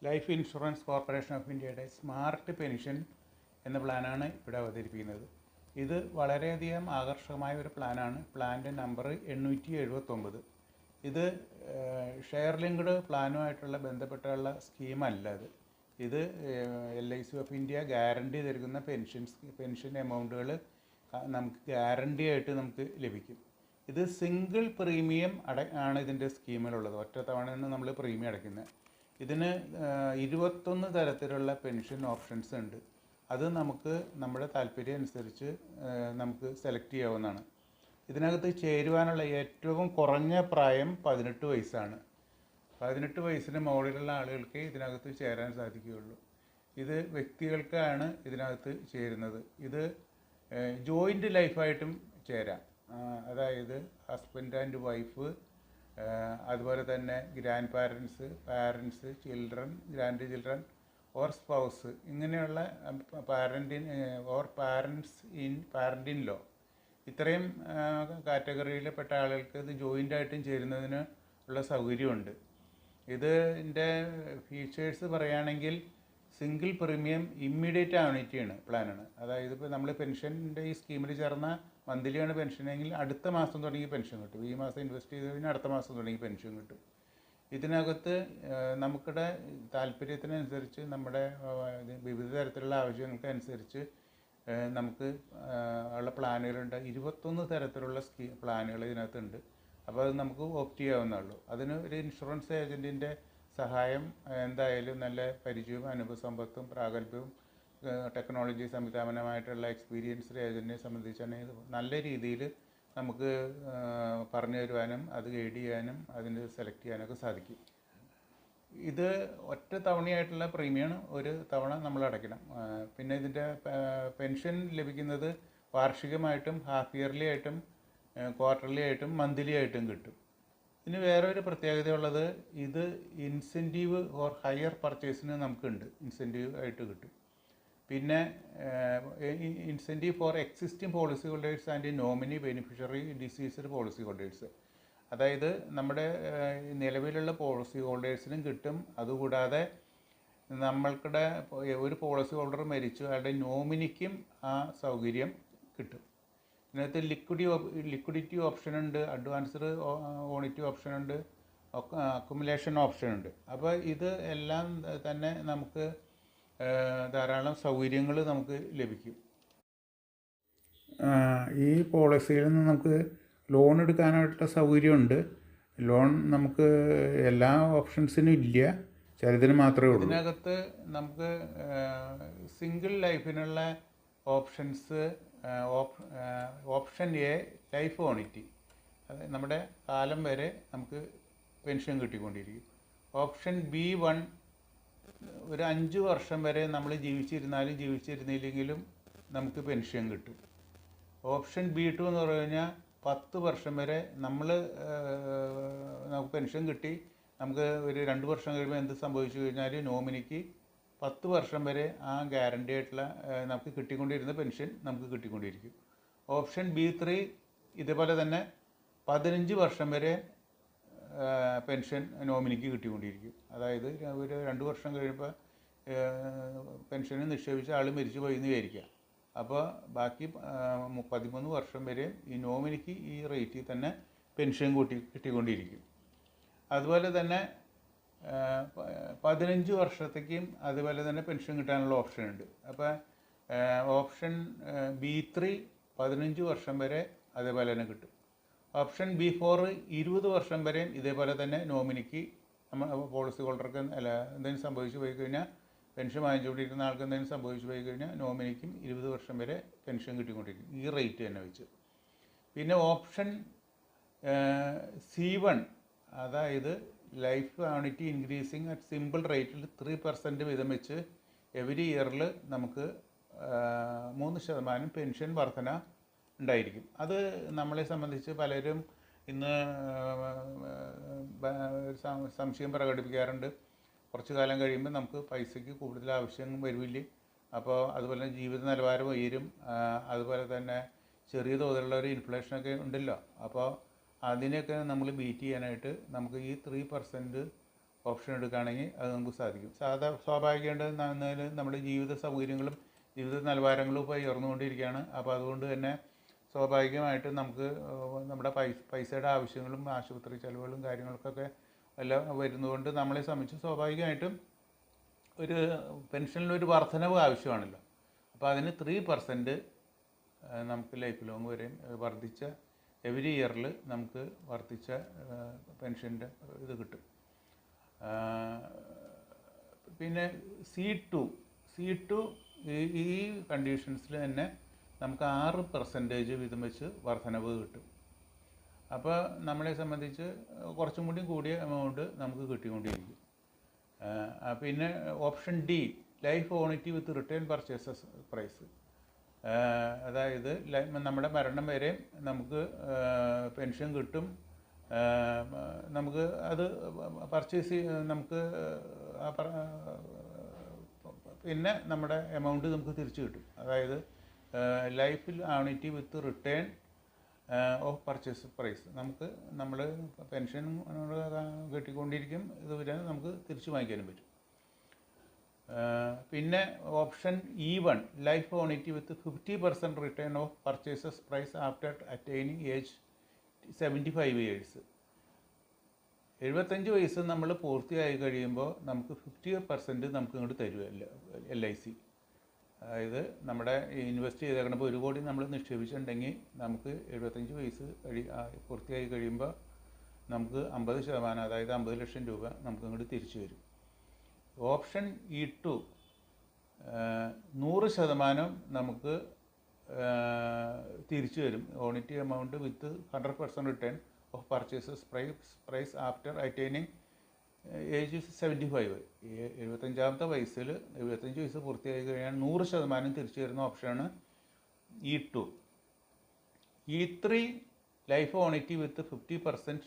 Life insurance corporation of ഇന്ത്യയുടെ smart pension എന്ന പ്ലാനാണ് ഇവിടെ അവതരിപ്പിക്കുന്നത്. ഇത് വളരെയധികം ആകർഷകമായ ഒരു പ്ലാനാണ്. പ്ലാൻ്റെ നമ്പർ 879. ഇത് ഷെയർ ലിങ്ക്ഡ് പ്ലാനുമായിട്ടുള്ള ബന്ധപ്പെട്ടുള്ള സ്കീമല്ല. ഇത് LIC ഓഫ് ഇന്ത്യ ഗ്യാരണ്ടി നൽകുന്ന പെൻഷൻ എമൗണ്ടുകൾ നമുക്ക് ഗ്യാരണ്ടി ആയിട്ട് നമുക്ക് ലഭിക്കും. ഇത് സിംഗിൾ പ്രീമിയം ആണ് ഇതിൻ്റെ സ്കീമിലുള്ളത്. ഒറ്റ തവണയാണ് നമ്മൾ പ്രീമിയം അടയ്ക്കുന്നത്. ഇതിന് 21 തരത്തിലുള്ള പെൻഷൻ ഓപ്ഷൻസ് ഉണ്ട്. അത് നമുക്ക് നമ്മുടെ താല്പര്യം അനുസരിച്ച് നമുക്ക് സെലക്ട് ചെയ്യാവുന്നതാണ്. ഇതിനകത്ത് ചേരുവാനുള്ള ഏറ്റവും കുറഞ്ഞ പ്രായം 18 വയസ്സാണ്. 18 വയസ്സിന് മുകളിലുള്ള ആളുകൾക്ക് ഇതിനകത്ത് ചേരാൻ സാധിക്കുകയുള്ളൂ. ഇത് വ്യക്തികൾക്കാണ് ഇതിനകത്ത് ചേരുന്നത്. ഇത് ജോയിൻ്റ് ലൈഫായിട്ടും ചേരാം. അതായത് ഹസ്ബൻഡ് ആൻഡ് വൈഫ്, അതുപോലെ തന്നെ grand parents, children, grand children or spouse, ഇങ്ങനെയുള്ള പാരൻ്റ് ഇൻ ലോ, ഇത്രയും കാറ്റഗറിയിൽപ്പെട്ട ആളുകൾക്ക് ഇത് ജോയിൻ്റായിട്ടും ചേരുന്നതിന് ഉള്ള സൗകര്യമുണ്ട്. ഇതിൻ്റെ ഫീച്ചേഴ്സ് പറയുകയാണെങ്കിൽ സിംഗിൾ പ്രീമിയം ഇമ്മീഡിയറ്റ് ആനുവിറ്റിയാണ് പ്ലാനാണ്. അതായത് ഇപ്പോൾ നമ്മൾ പെൻഷൻ്റെ ഈ സ്കീമിൽ ചേർന്ന മന്ത്ലിയാണ് പെൻഷനെങ്കിൽ അടുത്ത മാസം തുടങ്ങി പെൻഷൻ കിട്ടും. ഈ മാസം ഇൻവെസ്റ്റ് ചെയ്ത് കഴിഞ്ഞാൽ അടുത്ത മാസം തുടങ്ങി പെൻഷൻ കിട്ടും. ഇതിനകത്ത് നമുക്കിടെ താല്പര്യത്തിനനുസരിച്ച് നമ്മുടെ വിവിധ തരത്തിലുള്ള ആവശ്യങ്ങൾക്കനുസരിച്ച് നമുക്ക് ഉള്ള പ്ലാനുകളുണ്ട്. 21 തരത്തിലുള്ള പ്ലാനുകൾ ഇതിനകത്തുണ്ട്. അപ്പോൾ അത് നമുക്ക് ഓപ്റ്റ് ചെയ്യാവുന്നതുള്ളൂ. അതിന് ഒരു ഇൻഷുറൻസ് ഏജൻറ്റിൻ്റെ സഹായം എന്തായാലും നല്ല പരിചയവും അനുഭവസമ്പത്തും പ്രാഗൽഭ്യവും ടെക്നോളജി സംവിധാനമായിട്ടുള്ള എക്സ്പീരിയൻസ്ഡ് ഏജൻറ്റിനെ സംബന്ധിച്ചാണെങ്കിൽ നല്ല രീതിയിൽ നമുക്ക് പറഞ്ഞു തരുവാനും അത് ഗൈഡ് ചെയ്യാനും അതിന് സെലക്ട് ചെയ്യാനൊക്കെ സാധിക്കും. ഇത് ഒറ്റ തവണയായിട്ടുള്ള പ്രീമിയമാണ്. ഒരു തവണ നമ്മൾ അടയ്ക്കണം. പിന്നെ ഇതിൻ്റെ പെൻഷൻ ലഭിക്കുന്നത് വാർഷികമായിട്ടും ഹാഫ് ഇയർലി ആയിട്ടും ക്വാർട്ടർലി ആയിട്ടും മന്ത്ലി ആയിട്ടും കിട്ടും. ഇനി വേറെ ഒരു പ്രത്യേകതയുള്ളത്, ഇത് ഇൻസെൻറ്റീവ് ഓർ ഹയർ പർച്ചേസിന് നമുക്കുണ്ട്, ഇൻസെൻറ്റീവ് ആയിട്ട് കിട്ടും. പിന്നെ incentive four existing policy holders and nominee beneficiary diseased policy holders, അതായത് നമ്മുടെ നിലവിലുള്ള പോളിസി ഹോൾഡേഴ്സിനും കിട്ടും. അതുകൂടാതെ നമ്മൾക്കിടെ ഒരു പോളിസി ഹോൾഡർ മരിച്ചു, അയാളുടെ നോമിനിക്കും ആ സൗകര്യം കിട്ടും. ഇതിനകത്ത് ലിക്വിഡിറ്റി ഓപ്ഷൻ ഉണ്ട്, അഡ്വാൻസ്ഡ് ഓണിറ്റി ഓപ്ഷൻ ഉണ്ട്, അക്കുമുലേഷൻ ഓപ്ഷൻ ഉണ്ട്. അപ്പോൾ ഇത് എല്ലാം തന്നെ നമുക്ക് ധാരാളം സൗകര്യങ്ങൾ നമുക്ക് ലഭിക്കും. ഈ പോളിസിയിൽ നിന്ന് നമുക്ക് ലോൺ എടുക്കാനായിട്ടുള്ള സൗകര്യമുണ്ട്. ലോൺ നമുക്ക് എല്ലാ ഓപ്ഷൻസിനും ഇല്ല, ചിലതിന് മാത്രമേ ഉള്ളൂ. ഇതിനകത്ത് നമുക്ക് സിംഗിൾ ലൈഫിനുള്ള options, option A life annuity, അത് നമ്മുടെ കാലം വരെ നമുക്ക് പെൻഷൻ കിട്ടിക്കൊണ്ടിരിക്കും. ഓപ്ഷൻ B1 ഒരു 5 വർഷം വരെ നമ്മൾ ജീവിച്ചിരുന്നില്ലെങ്കിലും നമുക്ക് പെൻഷൻ കിട്ടും. ഓപ്ഷൻ B2 എന്ന് പറഞ്ഞു കഴിഞ്ഞാൽ 10 വർഷം വരെ നമുക്ക് പെൻഷൻ കിട്ടി. നമുക്ക് ഒരു 2 വർഷം കഴിയുമ്പോൾ എന്ത് സംഭവിച്ചു കഴിഞ്ഞാൽ നോമിനിക്ക് 10 വർഷം വരെ ആ ഗ്യാരണ്ടി ആയിട്ടുള്ള നമുക്ക് കിട്ടിക്കൊണ്ടിരുന്ന പെൻഷൻ നമുക്ക് കിട്ടിക്കൊണ്ടിരിക്കും. ഓപ്ഷൻ B3 ഇതുപോലെ തന്നെ 15 വർഷം വരെ പെൻഷൻ നോമിനിക്ക് കിട്ടിക്കൊണ്ടിരിക്കും. അതായത് ഒരു 2 വർഷം കഴിയുമ്പോൾ പെൻഷന് നിക്ഷേപിച്ച ആൾ മരിച്ചു പോയി എന്ന് വിചാരിക്കുക. അപ്പോൾ ബാക്കി 13 വർഷം വരെ ഈ നോമിനിക്ക് ഈ റേറ്റിൽ തന്നെ പെൻഷൻ കിട്ടിക്കൊണ്ടിരിക്കും. അതുപോലെ തന്നെ 15 വർഷത്തേക്കും അതുപോലെ തന്നെ പെൻഷൻ കിട്ടാനുള്ള ഓപ്ഷൻ ഉണ്ട്. അപ്പോൾ ഓപ്ഷൻ B3 15 വർഷം വരെ അതേപോലെ തന്നെ കിട്ടും. ഓപ്ഷൻ B4 20 വർഷം വരെയും ഇതേപോലെ തന്നെ നോമിനിക്ക് പോളിസി ഹോൾഡർക്ക് എന്തെങ്കിലും സംഭവിച്ചു പോയി കഴിഞ്ഞാൽ, പെൻഷൻ വാങ്ങിച്ചുകൊണ്ടിരിക്കുന്ന ആൾക്ക് എന്തെങ്കിലും സംഭവിച്ചു പോയി കഴിഞ്ഞാൽ നോമിനിക്കും 20 വർഷം വരെ പെൻഷൻ കിട്ടിക്കൊണ്ടിരിക്കും, ഈ റേറ്റ് തന്നെ വെച്ച്. പിന്നെ ഓപ്ഷൻ C1, അതായത് life annuity increasing at simple റേറ്റിൽ 3% വീതം വെച്ച് എവരി ഇയറിൽ നമുക്ക് 3% പെൻഷൻ വർധന ഉണ്ടായിരിക്കും. അത് നമ്മളെ സംബന്ധിച്ച് പലരും ഇന്ന് സംശയം പ്രകടിപ്പിക്കാറുണ്ട്. കുറച്ച് കാലം കഴിയുമ്പോൾ നമുക്ക് പൈസയ്ക്ക് കൂടുതൽ ആവശ്യം വരില്ലേ, അപ്പോൾ അതുപോലെ ജീവിത നിലവാരം ഉയരും, അതുപോലെ തന്നെ ചെറിയ തോതിലുള്ള ഒരു ഇൻഫ്ലേഷനൊക്കെ ഉണ്ടല്ലോ. അപ്പോൾ അതിനെയൊക്കെ നമ്മൾ ബീറ്റ് ചെയ്യാനായിട്ട് നമുക്ക് ഈ 3% ഓപ്ഷൻ എടുക്കുകയാണെങ്കിൽ അത് നമുക്ക് സാധിക്കും. സ്വാഭാവികമായിട്ട് നമ്മുടെ ജീവിത സൗകര്യങ്ങളും ജീവിത നിലവാരങ്ങളും ഇപ്പോൾ ഉയർന്നുകൊണ്ടിരിക്കുകയാണ്. അപ്പോൾ അതുകൊണ്ട് തന്നെ സ്വാഭാവികമായിട്ടും നമുക്ക് നമ്മുടെ പൈസയുടെ ആവശ്യങ്ങളും ആശുപത്രി ചെലവുകളും കാര്യങ്ങൾക്കൊക്കെ എല്ലാം വരുന്നതുകൊണ്ട് നമ്മളെ സംബന്ധിച്ച് സ്വാഭാവികമായിട്ടും ഒരു പെൻഷനിലൊരു വർധനവ് ആവശ്യമാണല്ലോ. അപ്പോൾ അതിന് 3% നമുക്ക് ലൈഫ് ലോങ് വരെയും വർദ്ധിച്ച എവരി ഇയറിൽ നമുക്ക് വർദ്ധിച്ച പെൻഷൻ്റെ ഇത് കിട്ടും. പിന്നെ C2 ഈ കണ്ടീഷൻസിൽ തന്നെ നമുക്ക് 6% വീതം വെച്ച് വർധനവ് കിട്ടും. അപ്പോൾ നമ്മളെ സംബന്ധിച്ച് കുറച്ചും കൂടി കൂടിയ എമൗണ്ട് നമുക്ക് കിട്ടിക്കൊണ്ടിരിക്കും. പിന്നെ option D, life annuity with return purchases price. അതായത് നമ്മുടെ മരണം വരെ നമുക്ക് പെൻഷൻ കിട്ടും. നമുക്ക് അത് പർച്ചേസ് നമുക്ക് പിന്നെ നമ്മുടെ എമൗണ്ട് നമുക്ക് തിരിച്ചു കിട്ടും. അതായത് life annuity with return of purchase price. നമ്മൾ പെൻഷൻ കിട്ടിക്കൊണ്ടിരിക്കും, ഇതുവരെ നമുക്ക് തിരിച്ചു വാങ്ങിക്കാനും പറ്റും. പിന്നെ option E1, life annuity with 50% return of purchases price after attaining age 75 years. 75 വയസ്സ് നമ്മൾ പൂർത്തിയായി കഴിയുമ്പോൾ നമുക്ക് 50% നമുക്ക് ഇങ്ങോട്ട് തരും LIC. അതായത് നമ്മുടെ ഇൻവെസ്റ്റ് ചെയ്തേക്കണപ്പോൾ 1 കോടി നമ്മൾ നിക്ഷേപിച്ചിട്ടുണ്ടെങ്കിൽ നമുക്ക് 75 വയസ്സ് പൂർത്തിയായി കഴിയുമ്പോൾ നമുക്ക് 50%, അതായത് 50 ലക്ഷം രൂപ നമുക്ക് ഇങ്ങോട്ട് തിരിച്ചു വരും. ഓപ്ഷൻ E2, 100% നമുക്ക് തിരിച്ചു വരും. Annuity amount with 100% return of purchases price after attaining age 75. 75 വയസ്സിൽ 75 വയസ്സ് പൂർത്തിയായി കഴിഞ്ഞാൽ 100% തിരിച്ചു വരുന്ന ഓപ്ഷനാണ് E2. E3, life annuity with 50%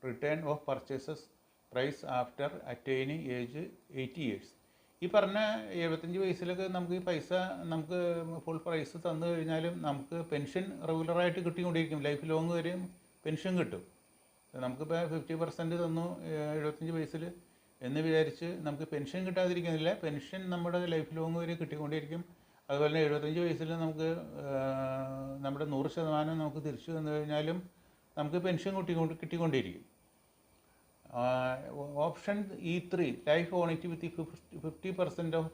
return of purchases price after attaining age 80 years. ഈ പറഞ്ഞ 75 വയസ്സിലൊക്കെ നമുക്ക് ഈ പൈസ നമുക്ക് ഫുൾ പ്രൈസ് തന്നു കഴിഞ്ഞാലും നമുക്ക് പെൻഷൻ റെഗുലറായിട്ട് കിട്ടിക്കൊണ്ടിരിക്കും. ലൈഫ് ലോങ് വരെയും പെൻഷൻ കിട്ടും. നമുക്കിപ്പോൾ 50% തന്നു 75 വയസ്സിൽ എന്ന് വിചാരിച്ച് നമുക്ക് പെൻഷൻ കിട്ടാതിരിക്കുന്നില്ല. പെൻഷൻ നമ്മുടെ ലൈഫ് ലോങ് വരെ കിട്ടിക്കൊണ്ടിരിക്കും. അതുപോലെ തന്നെ 75 വയസ്സിൽ നമുക്ക് നമ്മുടെ 100% നമുക്ക് തിരിച്ചു തന്നു കഴിഞ്ഞാലും നമുക്ക് പെൻഷൻ കിട്ടിക്കൊണ്ടിരിക്കും. Option E3, life annuity with 50% of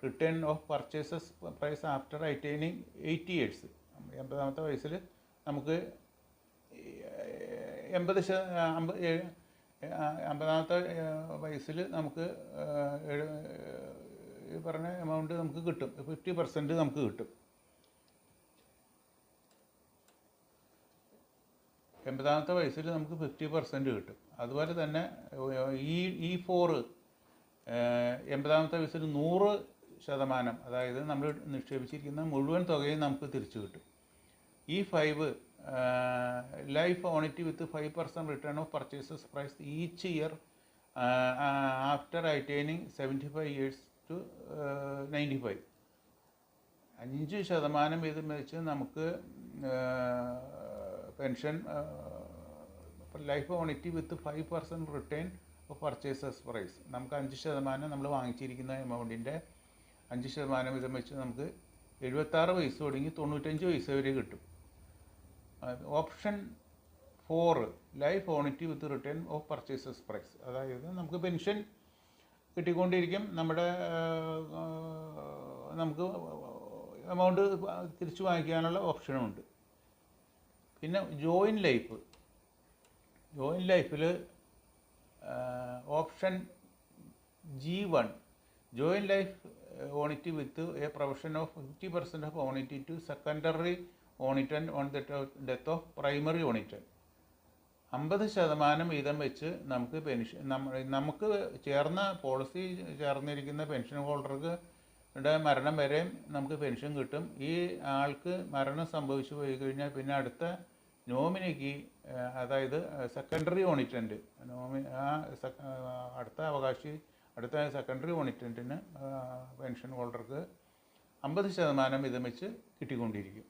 return of purchases price after attaining 80 years. 80ാമത്തെ വയസ്സിൽ നമുക്ക് 50ാമത്തെ വയസ്സിൽ നമുക്ക് ഈ പറഞ്ഞ എമൗണ്ട് നമുക്ക് കിട്ടും. 50% നമുക്ക് കിട്ടും. 80ാമത്തെ വയസ്സിൽ നമുക്ക് 50% കിട്ടും. അതുപോലെ തന്നെ E4, 80ാമത്തെ വയസ്സിൽ 100%, അതായത് നമ്മൾ നിക്ഷേപിച്ചിരിക്കുന്ന മുഴുവൻ തുകയും നമുക്ക് തിരിച്ചു കിട്ടും. E5, life annuity with 5% return of purchases price each year after attaining 75 years to 95. 5% വീതം വെച്ച് നമുക്ക് pension life annuity with 5% return of purchases price. നമുക്ക് 5% നമ്മൾ വാങ്ങിച്ചിരിക്കുന്ന എമൗണ്ടിൻ്റെ 5% വീതം വെച്ച് നമുക്ക് 76 വയസ്സ് തുടങ്ങി 95 വയസ്സ് വരെ കിട്ടും. Option 4, life annuity with return of purchases price. അതായത് നമുക്ക് പെൻഷൻ കിട്ടിക്കൊണ്ടിരിക്കും, നമുക്ക് എമൗണ്ട് തിരിച്ചു വാങ്ങിക്കാനുള്ള ഓപ്ഷനുമുണ്ട്. പിന്നെ ജോയിൻറ്റ് ലൈഫിൽ option G1, joint life annuity with a provision of 50% of annuity to secondary annuitant on the death of primary annuitant. 50% വീതം വെച്ച് നമുക്ക് pension നമുക്ക് പോളിസി ചേർന്നിരിക്കുന്ന പെൻഷൻ ഹോൾഡർക്ക് മരണം വരെ നമുക്ക് പെൻഷൻ കിട്ടും. ഈ ആൾക്ക് മരണം സംഭവിച്ചു പോയി കഴിഞ്ഞാൽ പിന്നെ അടുത്ത നോമിനിക്ക്, അതായത് സെക്കൻഡറി ഓണിറ്റൻ്റ് അടുത്ത സെക്കൻഡറി ഓണിറ്റൻറ്റിന് പെൻഷൻ ഹോൾഡർക്ക് 50% വീതം വെച്ച് കിട്ടിക്കൊണ്ടിരിക്കും.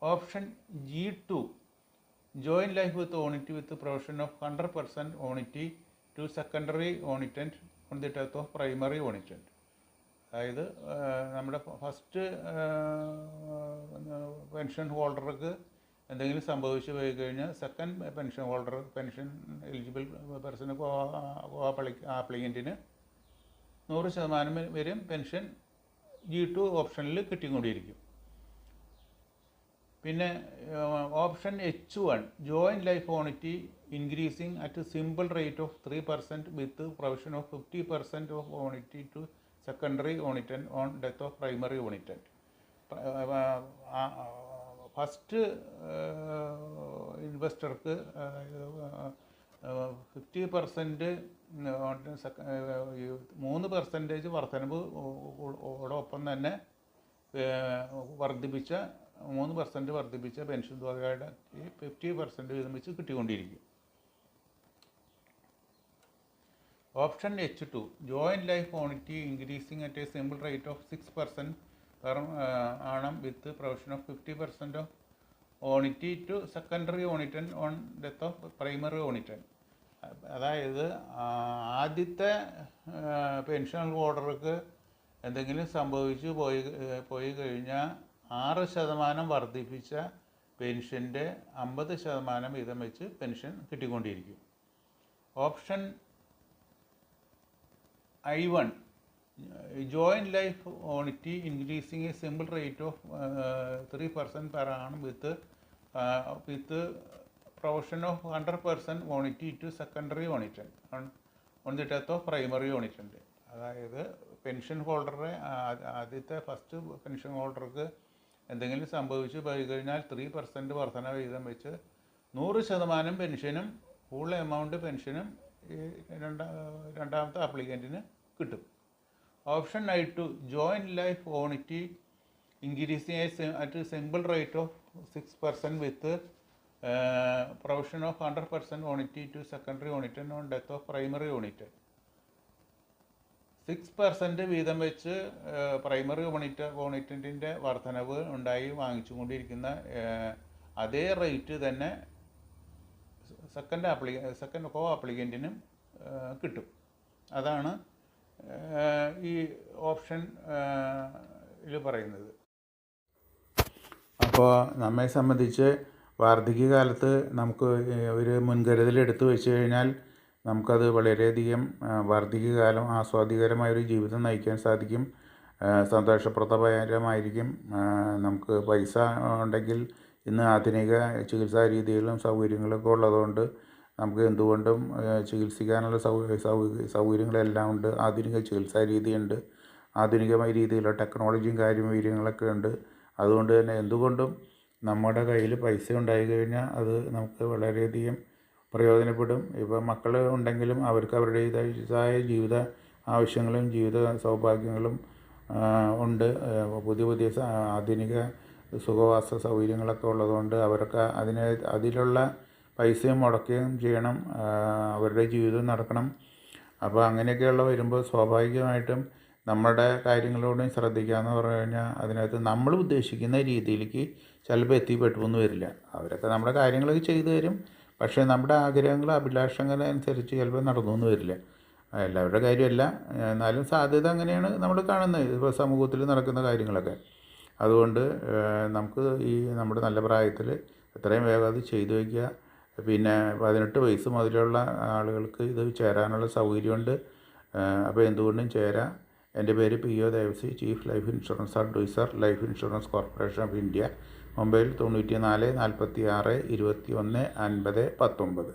Option G2, join life with ONIT with the provision of 100% ONIT to secondary ONITant on the death of primary ONITant. അതായത് നമ്മുടെ ഫസ്റ്റ് പെൻഷൻ ഹോൾഡർക്ക് എന്തെങ്കിലും സംഭവിച്ചു പോയി കഴിഞ്ഞാൽ second pension holder pension eligible പേഴ്സണ് ആപ്ലിക്കൻറ്റിന് 100% വരെയും പെൻഷൻ G2 ഓപ്ഷനിൽ കിട്ടിക്കൊണ്ടിരിക്കും. പിന്നെ option H1 joint life annuity increasing at simple rate of 3% with provision of 50% of annuity to secondary annuitant on death of primary annuitant. First ഇൻവെസ്റ്റർക്ക് 50% 3% വർധനവ് ഓടൊപ്പം തന്നെ വർദ്ധിപ്പിച്ച 3% വർദ്ധിപ്പിച്ച പെൻഷൻ തുകയുടെ 50% വീതം വെച്ച് കിട്ടിക്കൊണ്ടിരിക്കും. Option H2 joint life annuity increasing at a simple rate of 6% per annum with provision of 50% of annuity to secondary annuitant on death of primary annuitant. അതായത് ആദ്യത്തെ പെൻഷൻ ഹോൾഡർക്ക് എന്തെങ്കിലും സംഭവിച്ചു പോയി കഴിഞ്ഞാൽ 6% വർദ്ധിപ്പിച്ച പെൻഷൻ്റെ 50% വീതം വെച്ച് പെൻഷൻ കിട്ടിക്കൊണ്ടിരിക്കും. Option I1 joint life annuity increasing a simple rate of 3% per annum with provision of 100% annuity to secondary annuitant on the death of primary annuitant. അതായത് പെൻഷൻ ഹോൾഡറെ ആദ്യത്തെ ഫസ്റ്റ് പെൻഷൻ ഹോൾഡർക്ക് എന്തെങ്കിലും സംഭവിച്ചു പോയി കഴിഞ്ഞാൽ 3% വർധന വീതം വെച്ച് 100% പെൻഷനും ഫുൾ എമൗണ്ട് പെൻഷനും രണ്ടാമത്തെ ആപ്ലിക്കൻറ്റിന് കിട്ടും. Option I2 joint life annuity increasing at simple rate of 6% with provision of 100% annuity to secondary annuitant on death of primary annuitant. 6% വീതം വെച്ച് പ്രൈമറി ഓണിറ്റൻറ്റിൻ്റെ വർധനവ് ഉണ്ടായി വാങ്ങിച്ചുകൊണ്ടിരിക്കുന്ന അതേ റേറ്റ് തന്നെ സെക്കൻഡ് കോ ആപ്ലിക്കൻറ്റിനും കിട്ടും. അതാണ് ഈ ഓപ്ഷൻ പറയുന്നത്. അപ്പോൾ നമ്മെ സംബന്ധിച്ച് വാർദ്ധക്യകാലത്ത് നമുക്ക് ഒരു മുൻകരുതൽ എടുത്തു വെച്ച് കഴിഞ്ഞാൽ നമുക്കത് വളരെയധികം വാർദ്ധക്യകാലം ആസ്വാദികരമായൊരു ജീവിതം നയിക്കാൻ സാധിക്കും. സന്തോഷപ്രദകരമായിരിക്കും. നമുക്ക് പൈസ ഉണ്ടെങ്കിൽ ഇന്ന് ആധുനിക ചികിത്സാ രീതികളും സൗകര്യങ്ങളൊക്കെ ഉള്ളതുകൊണ്ട് നമുക്ക് എന്തുകൊണ്ടും ചികിത്സിക്കാനുള്ള സൗകര്യങ്ങളെല്ലാം ഉണ്ട്. ആധുനിക ചികിത്സാ രീതിയുണ്ട്, ആധുനികമായ രീതിയിലുള്ള ടെക്നോളജിയും കാര്യങ്ങളൊക്കെ ഉണ്ട്. അതുകൊണ്ട് തന്നെ എന്തുകൊണ്ടും നമ്മുടെ കയ്യിൽ പൈസ ഉണ്ടായി കഴിഞ്ഞാൽ അത് നമുക്ക് വളരെയധികം പ്രയോജനപ്പെടും. ഇപ്പോൾ മക്കൾ ഉണ്ടെങ്കിലും അവർക്ക് അവരുടേതായ ജീവിത ആവശ്യങ്ങളും ജീവിത സൗഭാഗ്യങ്ങളും ഉണ്ട്. പുതിയ ആധുനിക സുഖവാസ സൗകര്യങ്ങളൊക്കെ ഉള്ളതുകൊണ്ട് അവർക്ക് അതിലുള്ള പൈസയും മുടക്കുകയും ചെയ്യണം, അവരുടെ ജീവിതം നടക്കണം. അപ്പോൾ അങ്ങനെയൊക്കെയുള്ള വരുമ്പോൾ സ്വാഭാവികമായിട്ടും നമ്മുടെ കാര്യങ്ങളോടും ശ്രദ്ധിക്കാമെന്ന് പറഞ്ഞു കഴിഞ്ഞാൽ അതിനകത്ത് നമ്മൾ ഉദ്ദേശിക്കുന്ന രീതിയിലേക്ക് ചിലപ്പോൾ എത്തിപ്പെട്ടു വരില്ല. അവരൊക്കെ നമ്മുടെ കാര്യങ്ങളൊക്കെ ചെയ്തു തരും, പക്ഷേ നമ്മുടെ ആഗ്രഹങ്ങൾ അഭിലാഷങ്ങൾ അനുസരിച്ച് ചിലപ്പോൾ നടന്നു വരില്ല. എല്ലാവരുടെ കാര്യമല്ല, എന്നാലും സാധ്യത അങ്ങനെയാണ് നമ്മൾ കാണുന്നത് ഇപ്പോൾ സമൂഹത്തിൽ നടക്കുന്ന കാര്യങ്ങളൊക്കെ. അതുകൊണ്ട് നമുക്ക് ഈ നമ്മുടെ നല്ല പ്രായത്തിൽ എത്രയും വേഗം അത് ചെയ്തു വയ്ക്കുക. പിന്നെ 18 വയസ്സ് മുതലുള്ള ആളുകൾക്ക് ഇത് ചേരാനുള്ള സൗകര്യമുണ്ട്. അപ്പോൾ എന്തുകൊണ്ടും ചേരാം. എൻ്റെ പേര് PO Devasy, chief life insurance adviser, life insurance corporation of India. Mobile 94 46 21 50 19.